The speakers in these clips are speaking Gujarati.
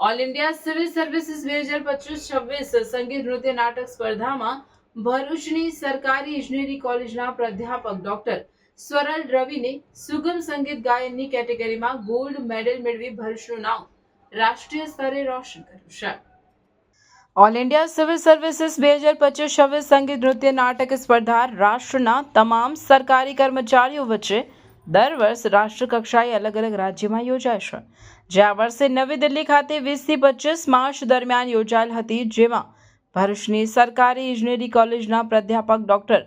ઓલ ઇન્ડિયા સિવિલ સર્વિસીસ 2025-26 સંગીત નૃત્ય નાટક સ્પર્ધામાં ભરૂચની સરકારી ઇજનેરી કોલેજના પ્રાધ્યાપક ડોક્ટર સ્વરલ રવિને સુગમ સંગીત ગાયનની કેટેગરીમાં ગોલ્ડ મેડલ મેળવી ભરૂચનું નામ રાષ્ટ્રીય સ્તરે રોશન કર્યું છે. ઓલ ઇન્ડિયા સિવિલ સર્વિસીસ 2025-26 સંગીત નૃત્ય નાટક સ્પર્ધા રાષ્ટ્રના તમામ સરકારી કર્મચારીઓ વચ્ચે દર વર્ષ રાષ્ટ્રકક્ષાએ અલગ અલગ રાજ્યમાં યોજાય છે. જે આ વર્ષે નવી દિલ્હી ખાતે 20 થી 25 માર્ચ દરમિયાન યોજાયેલ હતી, જેમાં ભરૂચની સરકારી ઇજનેરી કોલેજના પ્રાધ્યાપક ડોક્ટર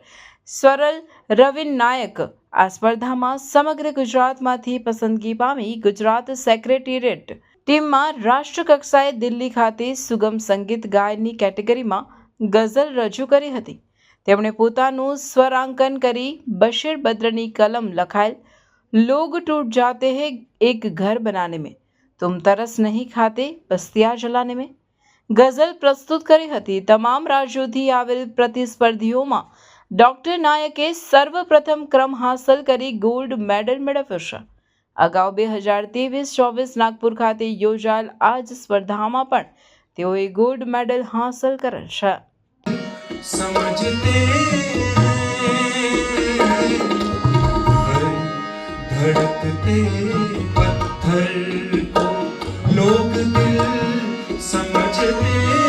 સ્વરલ રવિન નાયક આ સ્પર્ધામાં સમગ્ર ગુજરાતમાંથી પસંદગી પામી ગુજરાત સેક્રેટેરિયેટ ટીમમાં રાષ્ટ્રકક્ષાએ દિલ્હી ખાતે સુગમ સંગીત ગાયનની કેટેગરીમાં ગઝલ રજૂ કરી હતી. તેમણે પોતાનું સ્વરાંકન કરી બશીર બદ્રની કલમ લખાયેલ લોગ टूट जाते हैं एक घर बनाने में, तुम तरस नहीं खाते बस्तियां जलाने में ગઝલ પ્રસ્તુત કરી હતી. તમામ રાજ્યોથી આવેલ પ્રતિસ્પર્ધીઓમાં ડોક્ટર નાયકે સર્વપ્રથમ ક્રમ હાંસલ કરી ગોલ્ડ મેડલ મેળવ્યો છે. અગાઉ 2023-24 નાગપુર ખાતે યોજાયેલ આ જ સ્પર્ધામાં પણ તેઓએ ગોલ્ડ મેડલ હાંસલ કરેલ છે. धड़कते पत्थर को लोग दिल समझते